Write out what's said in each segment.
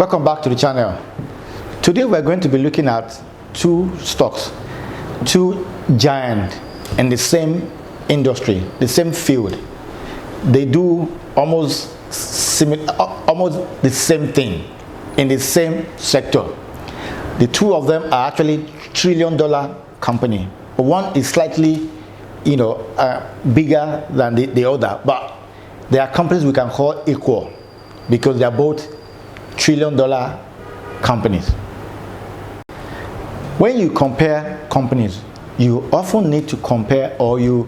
Welcome back to the channel. Today we're going to be looking at two stocks, two giants in the same industry, the same field. They do almost the same thing in the same sector. The two of them are actually trillion-dollar company. One is slightly, bigger than the other, but they are companies we can call equal because they are both trillion-dollar companies. When you compare companies, you often need to compare, or you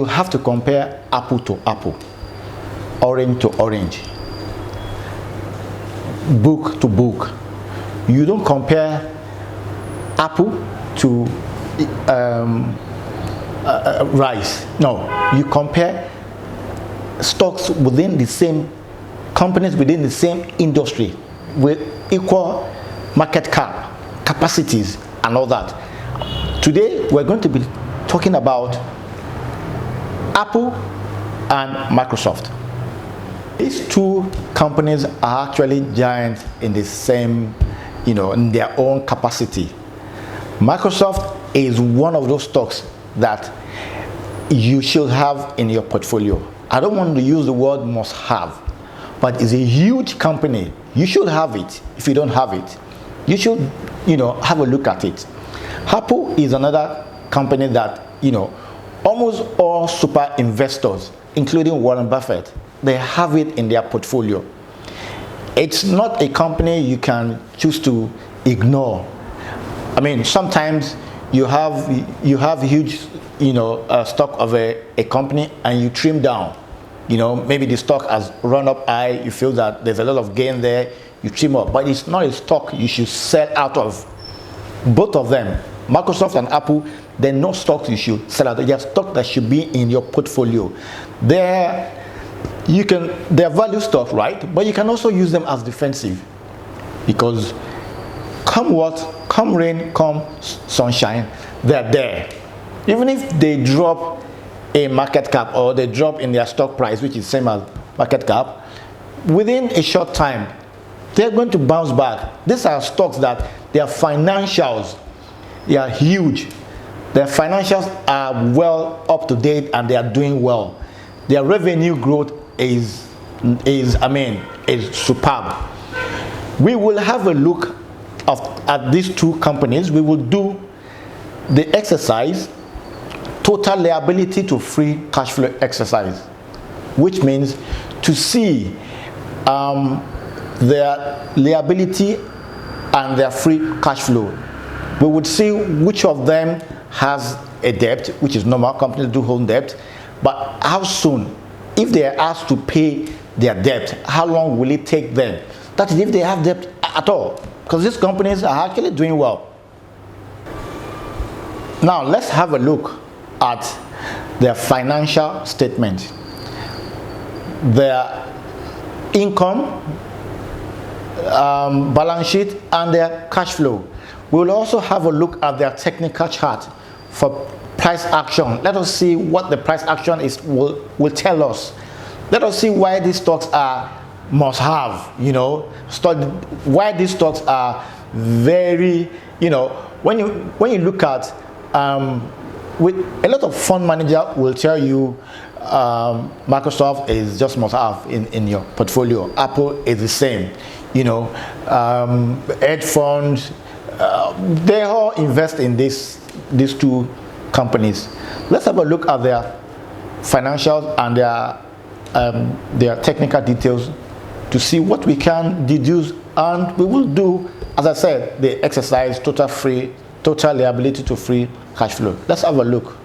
have to compare apple to apple, orange to orange, book to book. You don't compare apple to rice. No, you compare stocks within the same companies, within the same industry, with equal market cap, capacities, and all that. Today, we're going to be talking about Apple and Microsoft. These two companies are actually giants in the same, in their own capacity. Microsoft is one of those stocks that you should have in your portfolio. I don't want to use the word must have, but it's a huge company. You should have it. If you don't have it, you should, have a look at it. Apple is another company that, almost all super investors, including Warren Buffett, they have it in their portfolio. It's not a company you can choose to ignore. I mean, sometimes you have huge, stock of a company and you trim down. Maybe the stock has run up high, you feel that there's a lot of gain there, you trim up, but it's not a stock you should sell out of. Both of them, Microsoft and Apple, they're not stocks you should sell out of. They're stocks that should be in your portfolio. They're value stocks, right? But you can also use them as defensive, because come rain, come sunshine, they're there. Even if they drop a market cap or they drop in their stock price, which is same as market cap, within a short time, they're going to bounce back. These are stocks that their financials, they are huge. Their financials are well up to date and they are doing well. Their revenue growth is superb. We will have a look at these two companies. We will do the exercise, total liability to free cash flow exercise, which means to see their liability and their free cash flow. We would see which of them has a debt, which is normal, companies do hold debt, but how soon, if they are asked to pay their debt, how long will it take them? That is, if they have debt at all, because these companies are actually doing well. Now let's have a look at their financial statement, their income, balance sheet, and their cash flow. We'll also have a look at their technical chart for price action. Let us see what the price action is will tell us. Let us see why these stocks are must have, why these stocks are very, when you look at with a lot of fund manager will tell you Microsoft is just must have in your portfolio. Apple is the same, hedge funds, they all invest in these two companies. Let's have a look at their financials and their technical details to see what we can deduce, and we will do, as I said, the exercise total liability to free cash flow. Let's have a look.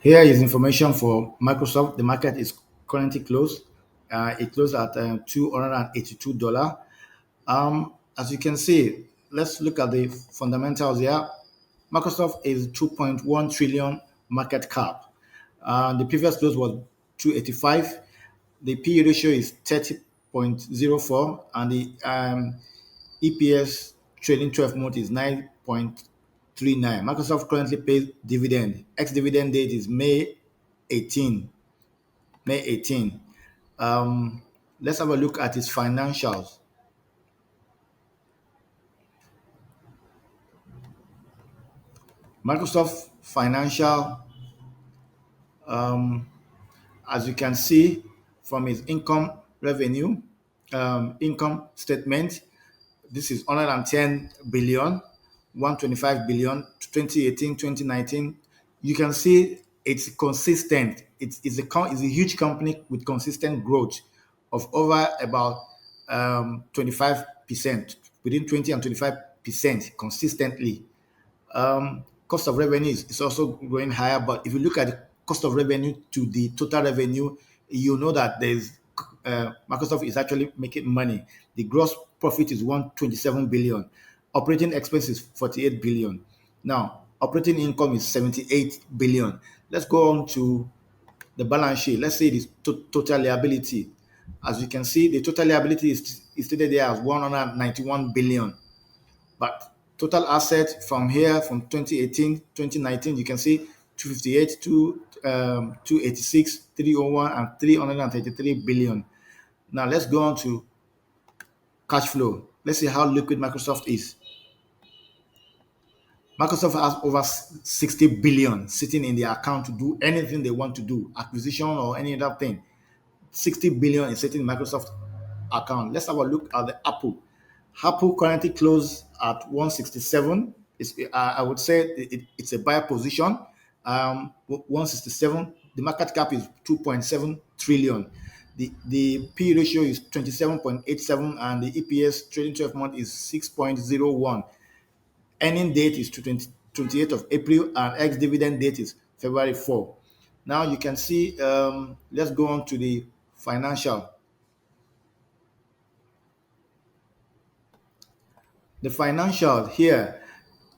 Here is information for Microsoft. The market is currently closed. It closed at $282. As you can see, let's look at the fundamentals here. Microsoft is 2.1 trillion market cap. The previous close was 285. The PE ratio is 30.04, and the EPS trailing 12 months is 9.39. Microsoft currently pays dividend. Ex-dividend date is May 18. Let's have a look at its financials. Microsoft financial, um, as you can see from its income statement, this is 110 billion, 125 billion, 2018, 2019. You can see it's consistent. It's a huge company with consistent growth of over about 25%, within 20 and 25% consistently. Cost of revenue is also growing higher. But if you look at the cost of revenue to the total revenue, you know that Microsoft is actually making money. The gross profit is 127 billion. Operating expenses 48 billion. Now, operating income is 78 billion. Let's go on to the balance sheet. Let's say the total liability. As you can see, the total liability is stated there as 191 billion. But total asset from here, from 2018, 2019, you can see 258, 286, 301, and 333 billion. Now let's go on to cash flow. Let's see how liquid Microsoft is. Microsoft has over 60 billion sitting in their account to do anything they want to do, acquisition or any other thing. 60 billion is sitting in Microsoft account. Let's have a look at the Apple. Apple currently closed at 167. I would say it's a buyer position. 167. The market cap is 2.7 trillion. The P ratio is 27.87, and the EPS trading 12 month is 6.01. Ending date is 28th of April, and ex dividend date is February 4. Now you can see, let's go on to the financial. The financial here,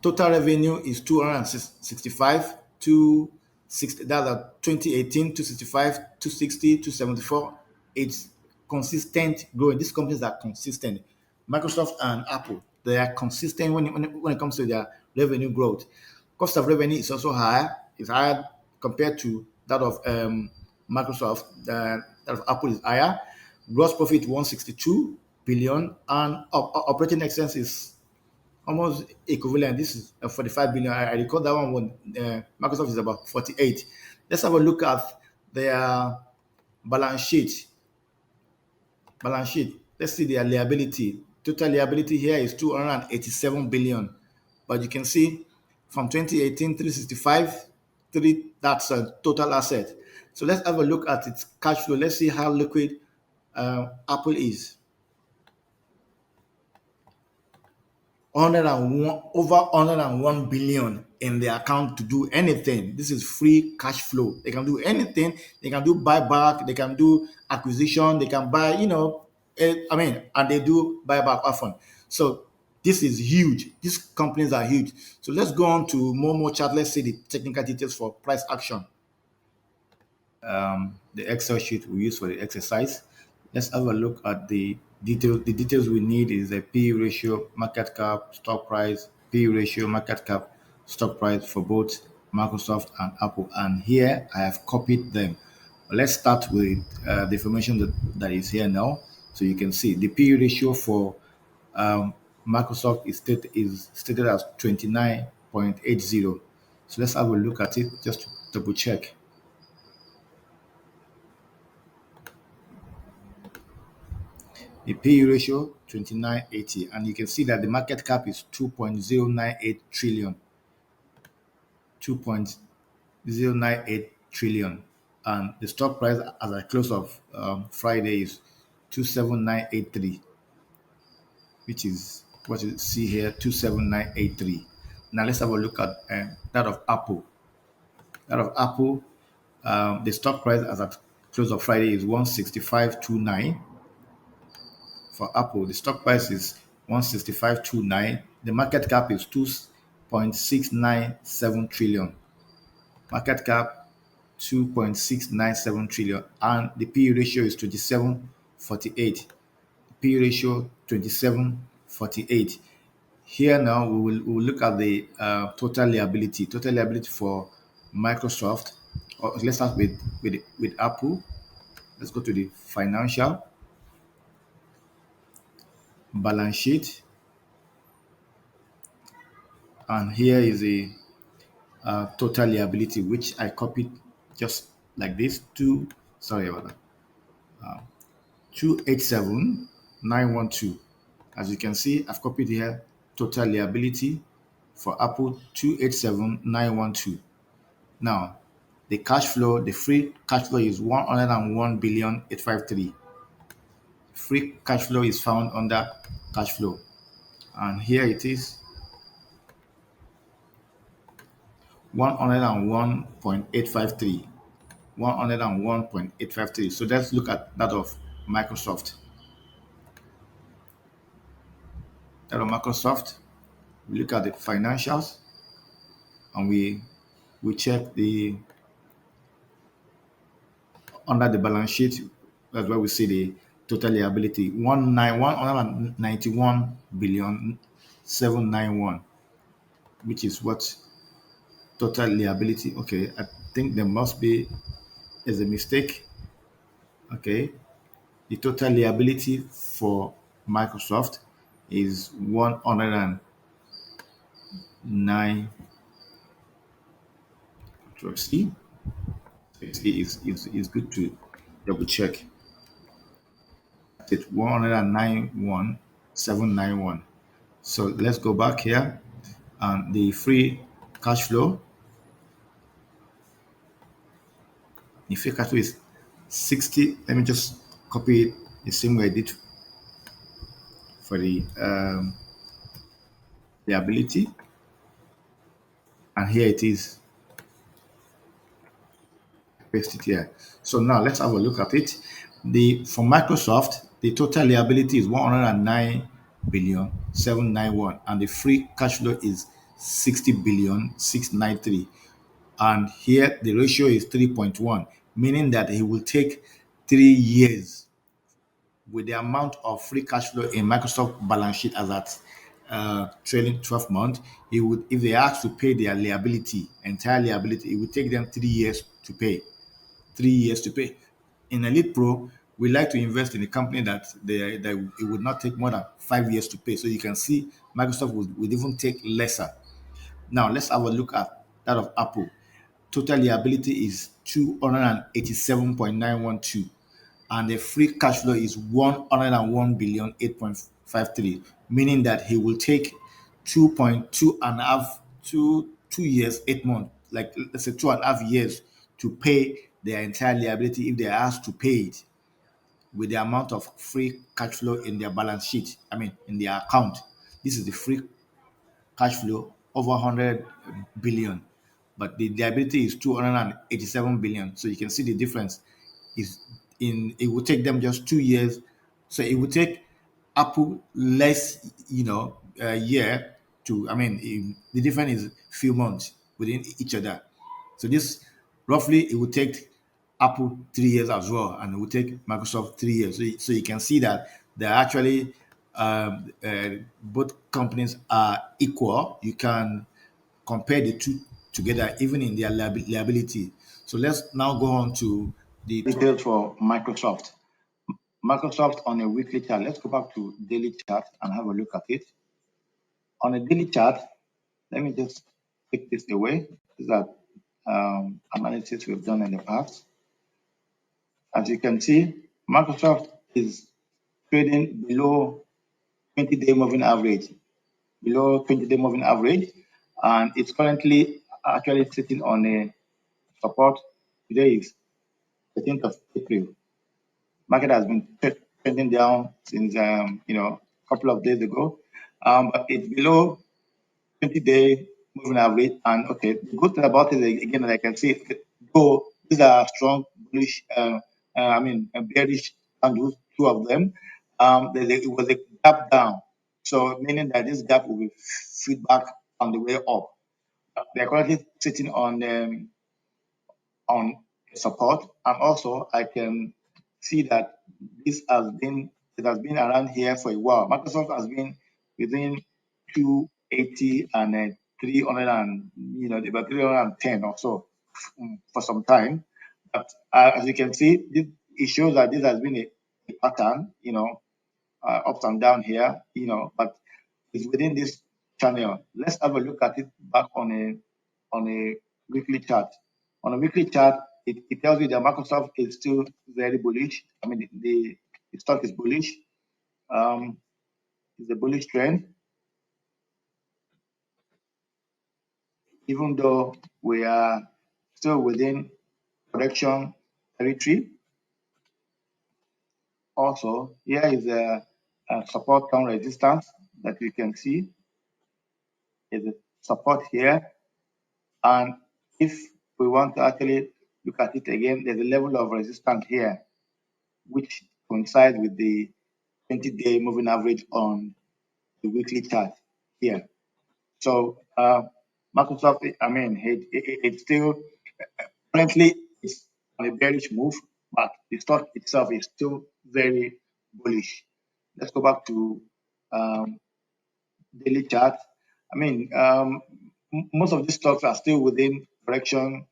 total revenue is 265, 260, that's a 2018, 265, 260, 274. It's consistent growing. These companies are consistent. Microsoft and Apple, they are consistent when it comes to their revenue growth. Cost of revenue is also higher. It's higher compared to that of Microsoft. That of Apple is higher. Gross profit 162 billion, and operating expense is almost equivalent. This is 45 billion. I recall that one when Microsoft is about 48. Let's have a look at their balance sheet. Let's see their liability. Total liability here is 287 billion. But you can see from 2018, 365, that's a total asset. So let's have a look at its cash flow. Let's see how liquid Apple is. 101, over 101 billion in their account to do anything. This is free cash flow. They can do anything. They can do buyback. They can do acquisition. They can buy, and they do buyback often. So this is huge. These companies are huge. So let's go on to more chart. Let's see the technical details for price action. The Excel sheet we use for the exercise. Let's have a look at the details. The details we need is the P ratio, market cap, stock price, P ratio, market cap, stock price for both Microsoft and Apple. And here I have copied them. Let's start with the information that is here now. So you can see the P ratio for Microsoft is stated as 29.80. So let's have a look at it just to double check. The PE ratio 29.80, and you can see that the market cap is 2.098 trillion. 2.098 trillion, and the stock price as at close of Friday is 27983, which is what you see here, 27983. Now let's have a look at that of Apple. That of Apple, the stock price as at close of Friday is 165.29. For Apple, the stock price is 165.29. The market cap is 2.697 trillion. Market cap 2.697 trillion, and the PE ratio is 27.48. PE ratio 27.48. Here now we will look at the total liability. Total liability for Microsoft. Let's start with Apple. Let's go to the financial. balance sheet, and here is a total liability, which I copied just like this. Sorry about that. 287912. As you can see, I've copied here total liability for Apple 287912. Now, the cash flow, the free cash flow is 101 billion 853. Free cash flow is found under cash flow. And here it is 101.853. 101.853. So let's look at that of Microsoft. That of Microsoft, we look at the financials and we check the under the balance sheet. That's where we see the total liability 191 billion 791, which is what total liability. Okay, I think there must be is a mistake. Okay, the total liability for Microsoft is 109. See, is good to double check. It's 109,1,791. So let's go back here and the free cash flow. The free cash flow is 60. Let me just copy it the same way I did for the ability. And here it is. Paste it here. So now let's have a look at it. For Microsoft, the total liability is 109 billion 791, and the free cash flow is 60 billion 693. And here the ratio is 3.1, meaning that he will take 3 years with the amount of free cash flow in Microsoft balance sheet as at trailing 12 months. He would, if they ask to pay their liability, entire liability, it would take them 3 years to pay. 3 years to pay. In Elite Pro, we like to invest in a company that it would not take more than 5 years to pay. So you can see Microsoft would even take lesser. Now let's have a look at that of Apple. Total liability is 287.912, and the free cash flow is 101 billion 8.53, meaning that he will take 2.2 and a half, 2 years, 8 months, like let's say 2.5 years to pay their entire liability if they are asked to pay it with the amount of free cash flow in their balance sheet. I mean, in their account. This is the free cash flow over 100 billion, but the liability is 287 billion. So you can see the difference is in it will take them just 2 years. So it will take Apple less, year to. I mean, the difference is few months within each other. So this roughly it would take Apple 3 years as well, and it would take Microsoft 3 years. So you can see that they're actually both companies are equal. You can compare the two together, even in their liability. So let's now go on to the details for Microsoft. Microsoft on a weekly chart. Let's go back to daily chart and have a look at it. On a daily chart, let me just take this away. These are analysis we've done in the past. As you can see, Microsoft is trading below 20-day moving average, and it's currently actually sitting on a support. Today is 13th of April. Market has been trending down since a couple of days ago, but it's below 20-day moving average. And okay, the good thing about it again, that I can see, though these are strong bullish, bearish candles, two of them. It was a gap down, so meaning that this gap will be feedback on the way up. They're currently sitting on support, and also I can see that it has been around here for a while. Microsoft has been within 280 and 300 and about 310 or so for some time. But as you can see, it shows that this has been a pattern, ups and down here, but it's within this channel. Let's have a look at it back on a weekly chart. On a weekly chart, it tells you that Microsoft is still very bullish. I mean, the stock is bullish. It's a bullish trend, even though we are still within correction territory. Also, here is a support count resistance that you can see. Is a support here, and if we want to actually look at it again, there's a level of resistance here, which coincides with the 20-day moving average on the weekly chart here. So Microsoft, I mean, it's still currently it's on a bearish move, but the stock itself is still very bullish. Let's go back to daily chart. I mean, most of these stocks are still within correction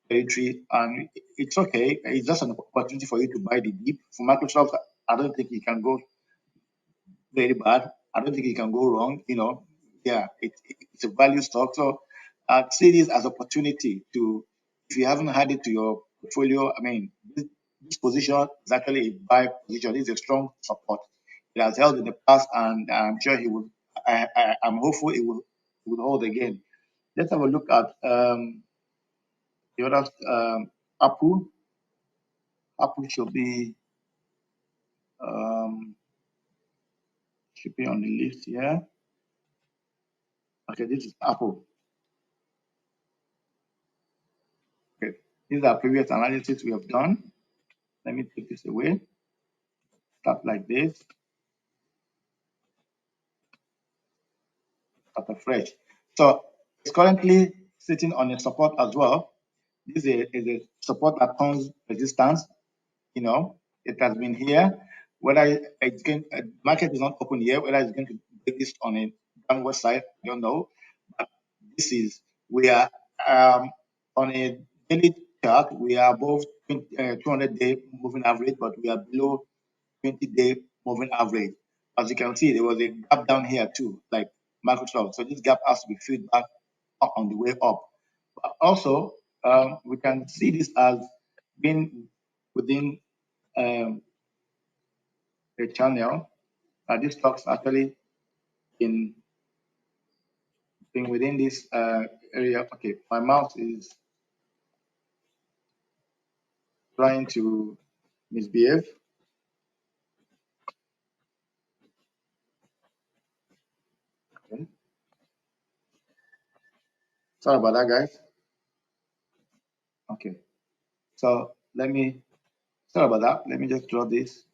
territory, and it's okay. It's just an opportunity for you to buy the dip. For Microsoft, I don't think it can go very bad. I don't think it can go wrong. Yeah, it's a value stock. So I see this as opportunity to, if you haven't had it to your portfolio, I mean, this position is actually a buy position. It's a strong support. It has held in the past, and I'm sure he will. I'm hopeful it will hold again. Let's have a look at the other Apple. Apple um, should be on the list here. Okay, this is Apple. Okay, these are previous analysis we have done. Let me take this away. Start like this. Start afresh. So it's currently sitting on a support as well. This is a support that turns resistance. It has been here. Whether it's going, market is not open here. Whether it's going to break this on a downward side, I don't know. But we are on a daily chart. We are above 200-day moving average, but we are below 20-day moving average. As you can see, there was a gap down here too, like Microsoft. So this gap has to be filled back up on the way up. But also, we can see this as being within a channel. This stock's actually in being within this area. Okay, my mouse is trying to misbehave. Okay. Sorry about that, guys. Okay, so sorry about that. Let me just draw this.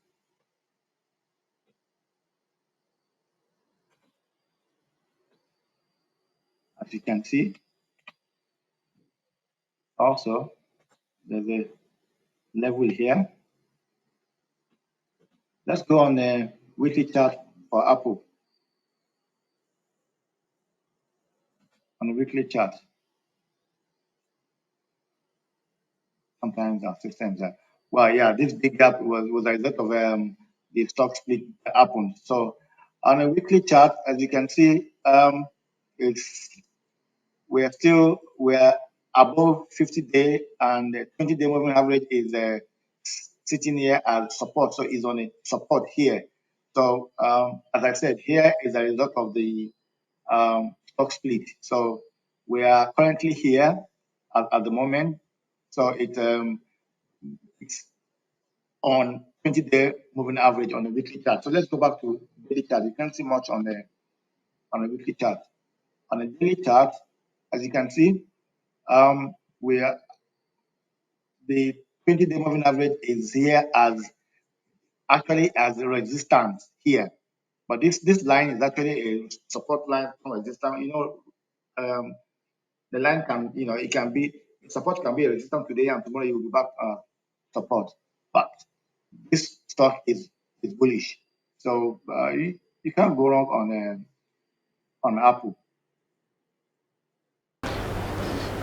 As you can see, also, there's a level here. Let's go on the weekly chart for Apple. On the weekly chart. Sometimes our systems are, well, yeah, this big gap was a result of the stock split that happened. So on a weekly chart, as you can see, we're above 50-day, and the 20-day moving average is sitting here as support. So it's on a support here. So as I said, here is a result of the stock split. So we are currently here at the moment. So it's on 20-day moving average on the weekly chart. So let's go back to daily chart. You can't see much on the weekly chart. On the daily chart, as you can see, we are the 20-day moving average is here as a resistance here. But this line is actually a support line from resistance. The line can, it can be, support can be a resistance today, and tomorrow you will be back support. But this stock is bullish. So you can't go wrong on Apple.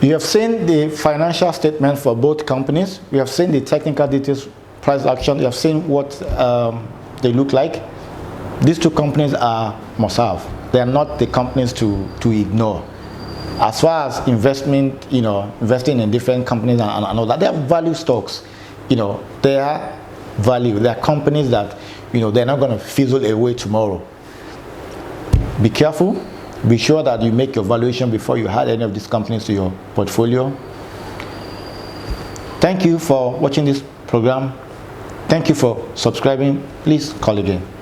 You have seen the financial statement for both companies. We have seen the technical details, price action. You have seen what they look like. These two companies are must have. They are not the companies to ignore. As far as investment, investing in different companies and all that, they are value stocks. They are value. They are companies that, they're not going to fizzle away tomorrow. Be careful. Be sure that you make your valuation before you add any of these companies to your portfolio. Thank you for watching this program. Thank you for subscribing. Please call again.